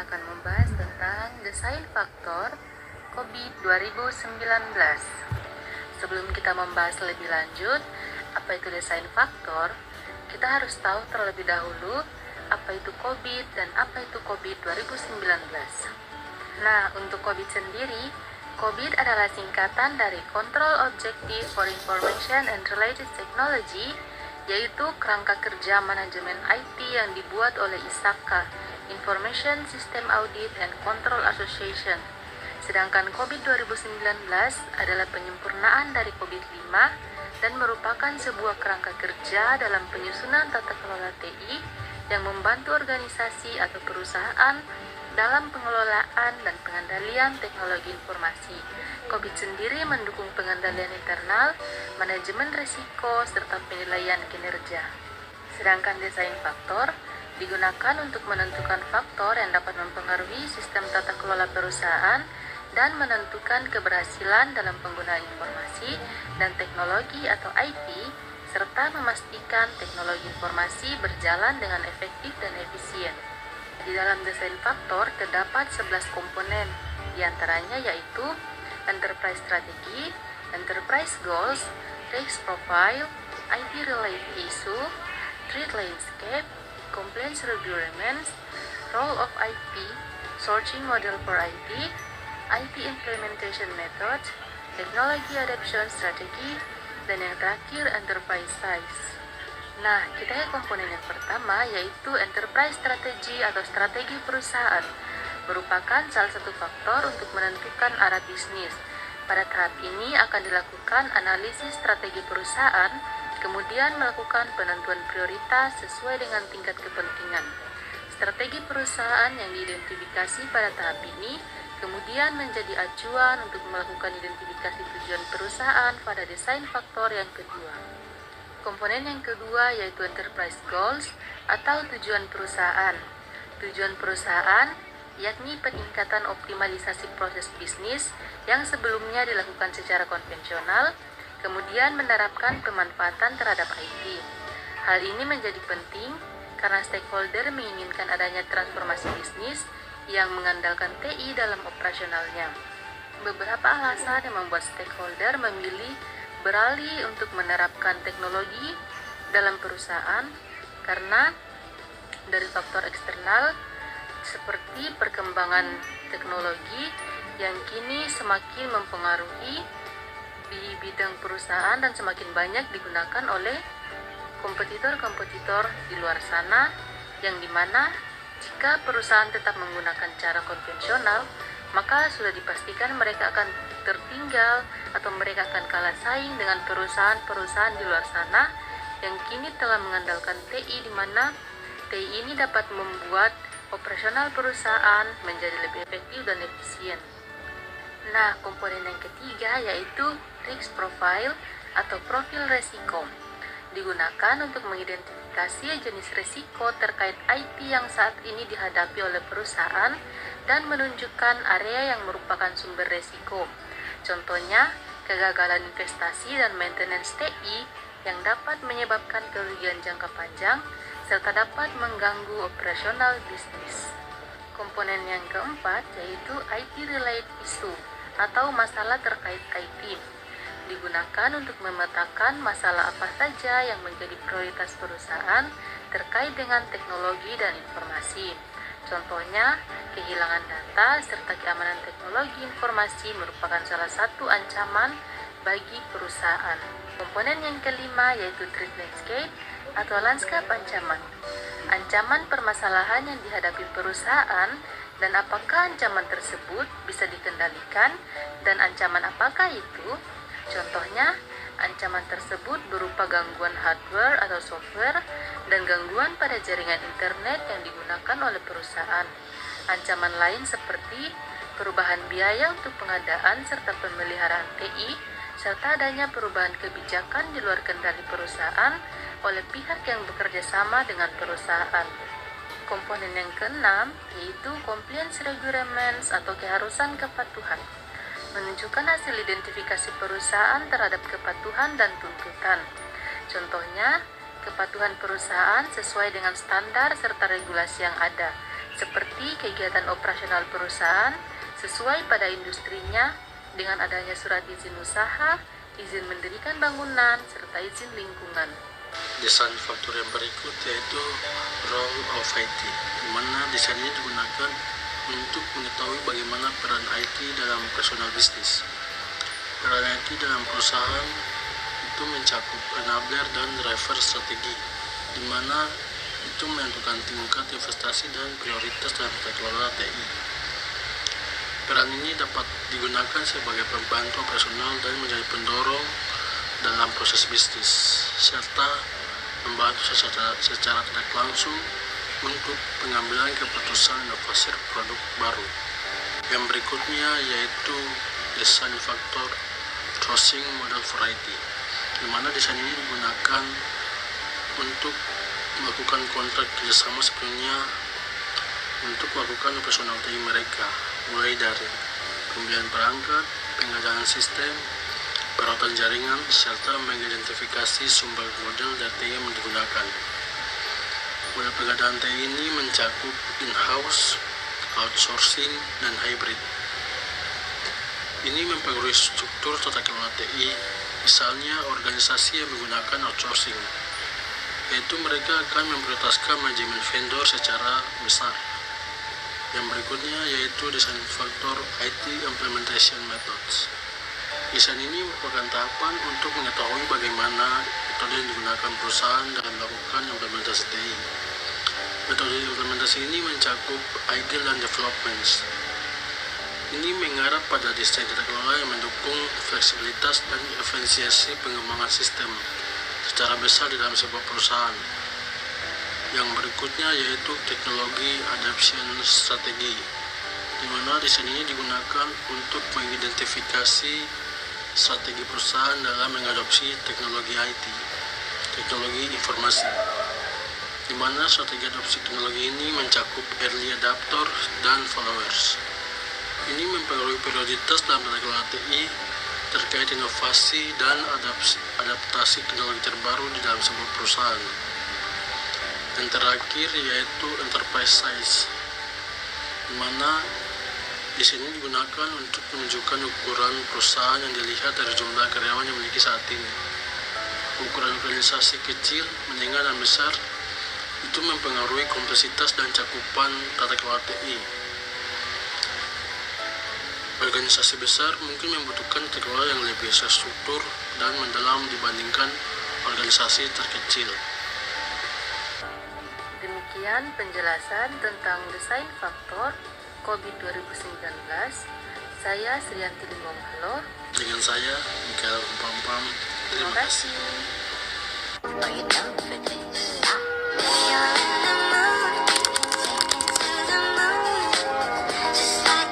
akan membahas tentang desain faktor COVID 2019. Sebelum kita membahas lebih lanjut apa itu desain faktor, kita harus tahu terlebih dahulu apa itu COVID dan apa itu COVID 2019. Nah, untuk COVID sendiri, COVID adalah singkatan dari Control Objective for Information and Related Technology, yaitu kerangka kerja manajemen IT yang dibuat oleh ISACA, Information System Audit and Control Association. Sedangkan COVID 2019 adalah penyempurnaan dari COVID-5 dan merupakan sebuah kerangka kerja dalam penyusunan tata kelola TI yang membantu organisasi atau perusahaan dalam pengelolaan dan pengendalian teknologi informasi. COVID sendiri mendukung pengendalian internal, manajemen risiko, serta penilaian kinerja. Sedangkan desain faktor digunakan untuk menentukan faktor yang dapat mempengaruhi sistem tata kelola perusahaan dan menentukan keberhasilan dalam penggunaan informasi dan teknologi atau IT, serta memastikan teknologi informasi berjalan dengan efektif dan efisien. Di dalam desain faktor terdapat 11 komponen, diantaranya yaitu Enterprise Strategy, Enterprise Goals, Risk Profile, IT-related issue, Threat Landscape, Compliance Requirements, Role of IT, Sourcing Model for IT Implementation Method, Technology Adoption Strategy, dan yang terakhir Enterprise Size. Nah, kita ke komponen yang pertama yaitu Enterprise Strategy atau strategi perusahaan. Merupakan salah satu faktor untuk menentukan arah bisnis. Pada tahap ini akan dilakukan analisis strategi perusahaan, kemudian melakukan penentuan prioritas sesuai dengan tingkat kepentingan. Strategi perusahaan yang diidentifikasi pada tahap ini kemudian menjadi acuan untuk melakukan identifikasi tujuan perusahaan pada desain faktor yang kedua. Komponen yang kedua yaitu Enterprise Goals atau tujuan perusahaan. Tujuan perusahaan yakni peningkatan optimalisasi proses bisnis yang sebelumnya dilakukan secara konvensional, kemudian menerapkan pemanfaatan terhadap IT. Hal ini menjadi penting karena stakeholder menginginkan adanya transformasi bisnis yang mengandalkan TI dalam operasionalnya. Beberapa alasan yang membuat stakeholder memilih beralih untuk menerapkan teknologi dalam perusahaan karena dari faktor eksternal seperti perkembangan teknologi yang kini semakin mempengaruhi di bidang perusahaan dan semakin banyak digunakan oleh kompetitor-kompetitor di luar sana, yang dimana jika perusahaan tetap menggunakan cara konvensional, maka sudah dipastikan mereka akan tertinggal atau mereka akan kalah saing dengan perusahaan-perusahaan di luar sana yang kini telah mengandalkan TI, di mana TI ini dapat membuat operasional perusahaan menjadi lebih efektif dan efisien. Nah, komponen yang ketiga yaitu Risk Profile atau profil resiko. Digunakan untuk mengidentifikasi jenis risiko terkait IT yang saat ini dihadapi oleh perusahaan dan menunjukkan area yang merupakan sumber risiko. Contohnya, kegagalan investasi dan maintenance TI yang dapat menyebabkan kerugian jangka panjang serta dapat mengganggu operasional bisnis. Komponen yang keempat yaitu IT-related issue atau masalah terkait IT. Digunakan untuk memetakan masalah apa saja yang menjadi prioritas perusahaan terkait dengan teknologi dan informasi. Contohnya, kehilangan data serta keamanan teknologi informasi merupakan salah satu ancaman bagi perusahaan. Komponen yang kelima yaitu Threat Landscape atau lanskap ancaman. Ancaman permasalahan yang dihadapi perusahaan dan apakah ancaman tersebut bisa dikendalikan dan ancaman apakah itu? Contohnya, ancaman tersebut berupa gangguan hardware atau software dan gangguan pada jaringan internet yang digunakan oleh perusahaan. Ancaman lain seperti perubahan biaya untuk pengadaan serta pemeliharaan TI, serta adanya perubahan kebijakan di luar kendali perusahaan oleh pihak yang bekerja sama dengan perusahaan. Komponen yang keenam yaitu Compliance Requirements atau keharusan kepatuhan. Menunjukkan hasil identifikasi perusahaan terhadap kepatuhan dan tuntutan. Contohnya, kepatuhan perusahaan sesuai dengan standar serta regulasi yang ada, seperti kegiatan operasional perusahaan sesuai pada industrinya dengan adanya surat izin usaha, izin mendirikan bangunan, serta izin lingkungan. Desain faktor yang berikut yaitu role of IT, di mana desain ini digunakan untuk mengetahui bagaimana peran IT dalam personal bisnis. Peran IT dalam perusahaan itu mencakup enabler dan driver strategi, di mana itu menentukan tingkat investasi dan prioritas dalam tata kelola TI. Peran ini dapat digunakan sebagai pembantu operasional dan menjadi pendorong dalam proses bisnis, serta membantu secara tidak langsung untuk pengambilan keputusan inovasi produk baru. Yang berikutnya yaitu desain faktor sourcing model for IT, di mana desain ini digunakan untuk melakukan kontrak kerjasama sebelumnya untuk melakukan operasional TI mereka, mulai dari pembelian perangkat, pengadaan sistem, perawatan jaringan, serta mengidentifikasi sumber model data yang digunakan. Model pengadaan TI ini mencakup in-house, outsourcing, dan hybrid. Ini mempengaruhi struktur tata kelola TI, misalnya organisasi yang menggunakan outsourcing, yaitu mereka akan memprioritaskan manajemen vendor secara besar. Yang berikutnya yaitu desain faktor IT implementation methods. Desain ini merupakan tahapan untuk mengetahui bagaimana metode yang digunakan perusahaan dalam melakukan implementasi TI. Metode implementasi ini mencakup ideal dan development. Ini mengarah pada desain tata kelola yang mendukung fleksibilitas dan efisiensi pengembangan sistem secara besar di dalam sebuah perusahaan. Yang berikutnya yaitu teknologi adoption strategi, di mana desain ini digunakan untuk mengidentifikasi strategi perusahaan dalam mengadopsi teknologi IT, teknologi informasi, di mana strategi adopsi teknologi ini mencakup early adopter dan followers. Ini mempengaruhi prioritas dalam tata kelola TI terkait inovasi dan adaptasi teknologi terbaru di dalam sebuah perusahaan. Dan terakhir yaitu enterprise size, di mana di sini digunakan untuk menunjukkan ukuran perusahaan yang dilihat dari jumlah karyawan yang memiliki saat ini. Ukuran organisasi kecil, menengah, dan besar itu mempengaruhi kompleksitas dan cakupan tata kelola TI. Organisasi besar mungkin membutuhkan tata kelola yang lebih terstruktur dan mendalam dibandingkan organisasi terkecil. Demikian penjelasan tentang desain faktor COVID 2019. Saya Srianti Limbong-Halor. Dengan saya, Mikael Pampam. Terima kasih.